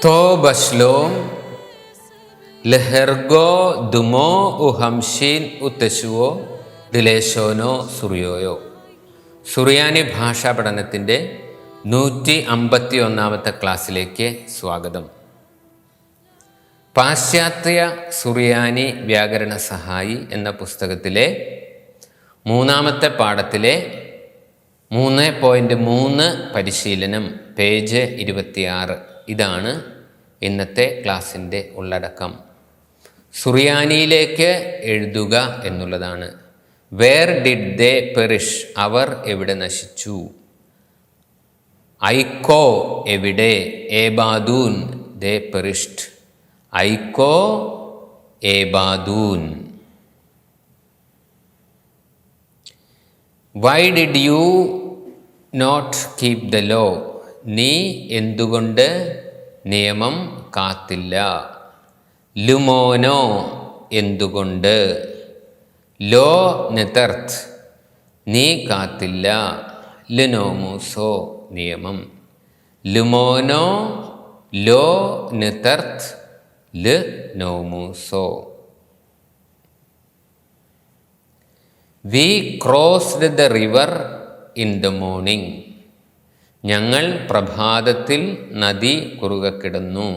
തോ ബഷ്ലോം ലഹെർഗോ ദുമോ ഉഹംഷീൻ ഉത്തശുവോ ദിലേശോനോ സുറിയോയോ. സുറിയാനി ഭാഷാ പഠനത്തിൻ്റെ 151 ക്ലാസ്സിലേക്ക് സ്വാഗതം. പാശ്ചാത്യ സുറിയാനി വ്യാകരണ സഹായി എന്ന പുസ്തകത്തിലെ 3-ാമത്തെ പാഠത്തിലെ 3.3 പരിശീലനം, പേജ് 26. ഇതാണ് ഇന്നത്തെ ക്ലാസ്സിൻ്റെ ഉള്ളടക്കം. സുറിയാനിയിലേക്ക് എഴുതുക എന്നുള്ളതാണ്. വേർ ഡിഡ് ദേ പെറിഷ്, അവർ എവിടെ നശിച്ചു. ഐക്കോ എവിടെ, ഏബാദൂൻ ദേ പെറിഷ്ഡ്, ഐക്കോ ഏബാദൂൻ. Why did you not keep the law, നീ എന്തുകൊണ്ട് നിയമം കാത്തില്ല. ലുമോനോ എന്തുകൊണ്ട്, ലോ നിതർത്ത് നീ കാത്തില്ല, ലുനോമൂസോ നിയമം. ലുമോനോ ലോ നിതർത്ത് ലുനോമൂസോ. We crossed the river in the morning, ഞങ്ങൾ പ്രഭാതത്തിൽ നദി കുറുകെ കിടന്നു.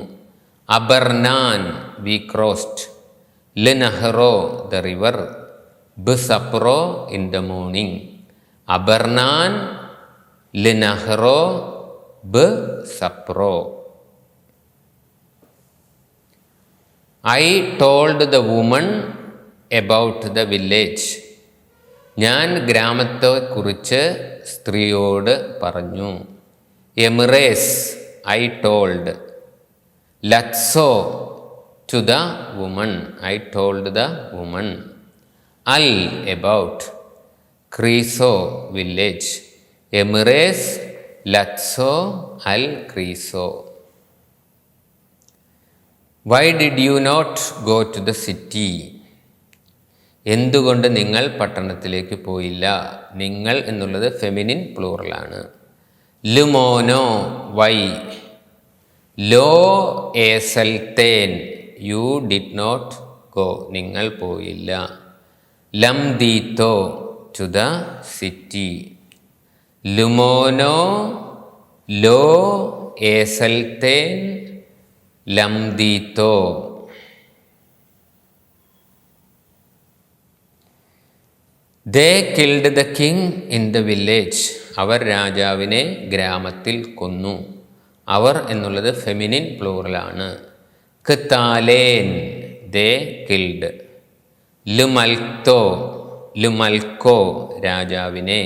അബർനാൻ വി ക്രോസ്ഡ്, ലിനഹ്റോ ദ റിവർ, ബിസപ്രോ ഇൻ ദ മോർണിംഗ്. അബർനാൻ ലിനഹ്റോ ബിസപ്രോ. I told the woman about the village, ഞാൻ ഗ്രാമത്തെക്കുറിച്ച് സ്ത്രീയോട് പറഞ്ഞു. എമിറേസ് ഐ ടോൾഡ്, ലത്സോ to the woman, I told the woman. അൽ എബൌട്ട്, ക്രീസോ വില്ലേജ്, എമിറേസ് ലത്സോ അൽ ക്രീസോ. Why did you not go to the city, എന്തുകൊണ്ട് നിങ്ങൾ പട്ടണത്തിലേക്ക് പോയില്ല. നിങ്ങൾ എന്നുള്ളത് ഫെമിനിൻ പ്ലൂറലാണ്. ലുമോനോ വൈ, ലോ ഏസൽത്തേൻ യു ഡിഡ് നോട്ട് ഗോ, നിങ്ങൾ പോയില്ല. ലംദീത്തോ ടു ദ സിറ്റി, ലുമോനോ ലോ ഏസൽത്തേൻ ലംദീത്തോ. They killed the king in the village, അവർ രാജാവിനെ ഗ്രാമത്തിൽ കൊന്നു. അവർ എന്നുള്ളത് ഫെമിനിൻ പ്ലൂറലാണ്. ഖ്താലേൻ ദേ കിൽഡ്. ലുമൽത്തോ ലുമൽക്കോ രാജാവിനെ.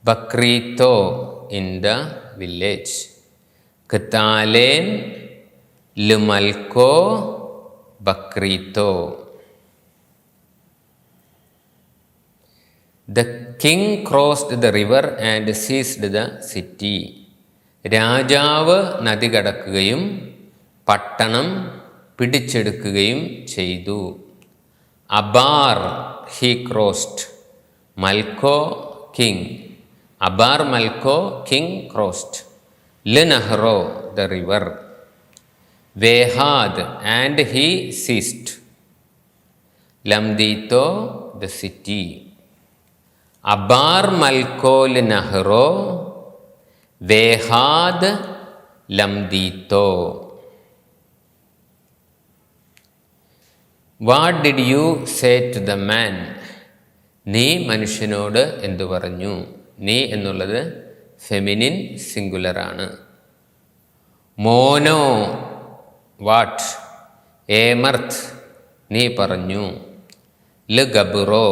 ബക്രീത്തോ ഇൻ ദ വില്ലേജ്. ഖ്താലേൻ ലുമൽക്കോ ബക്രീത്തോ. The king crossed the river and seized the city. രാജാവ് നദി കടക്കുകയും പട്ടണം പിടിച്ചെടുക്കുകയും ചെയ്തു. അബാർ ഹി ക്രോസ്ഡ്, മൽക്കോ കിങ്, അബാർ മൽക്കോ കിങ് ക്രോസ്ഡ്. ലിനഹ്റോ ദ റിവർ. വേഹാദ് ആൻഡ് ഹി സീസ്ഡ്. ലംദീത്തോ ദ സിറ്റി. അബാർ മൽക്കോ ലിനഹ്റോ വേഹാദ് ലംദീത്തോ. What did you say to the man, നീ മനുഷ്യനോട് എന്തു പറഞ്ഞു. നീ എന്നുള്ളത് ഫെമിനിൻ സിംഗുലറാണ്. മോനോ വാട്ട്, ഏമർത്ത് നീ പറഞ്ഞു. ല് ഗബ്റോ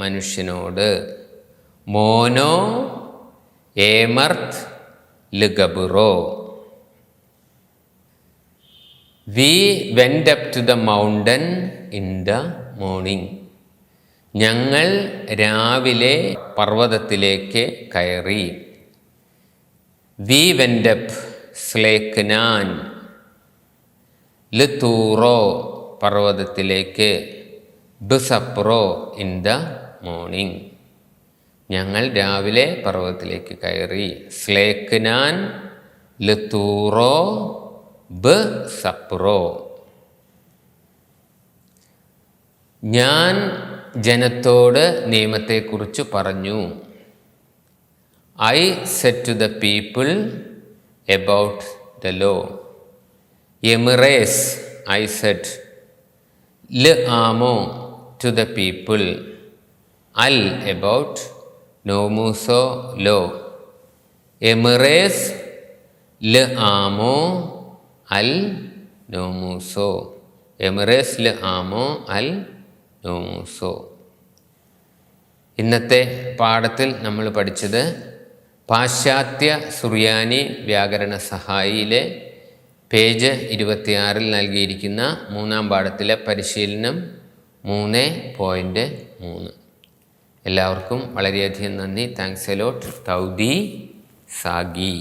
മനുഷ്യനോട്. മോനോ ഏമർത്ത് ലുഗബ്റോ. We went up to the mountain in the morning, ഞങ്ങൾ രാവിലെ പർവ്വതത്തിലേക്ക് കയറി. വി വെൻറ്റ് അപ്പ് സ്ലേക്നാൻ. ലുതൂറോ പർവ്വതത്തിലേക്ക്. ബിസപ്രോ ഇൻ ദ മോർണിംഗ്, ഞങ്ങൾ രാവിലെ പർവ്വതത്തിലേക്ക് കയറി. സ്ലേക്നാൻ ലുതൂറോ ബ് സപ്രോ. ഞാൻ ജനത്തോട് നിയമത്തെക്കുറിച്ച് പറഞ്ഞു. I said to the people about the law. എമിറേസ് ഐ സെഡ്. ല് ആമോ ടു ദ പീപ്പിൾ. അൽ എബൌട്ട്. നോമൂസോ ലോ. എമിറേസ് ല് ആമോ അൽ നോമൂസോ. എമിറേസ് ല് ആമോ അൽ നോമൂസോ. ഇന്നത്തെ പാഠത്തിൽ നമ്മൾ പഠിച്ചത് പാശ്ചാത്യ സുറിയാനി വ്യാകരണ സഹായിയിലെ പേജ് 26 നൽകിയിരിക്കുന്ന 3-ാം പാഠത്തിലെ പരിശീലനം 3.3. എല്ലാവർക്കും വളരെയധികം നന്ദി. Thanks a lot. തൗദി സാഗി.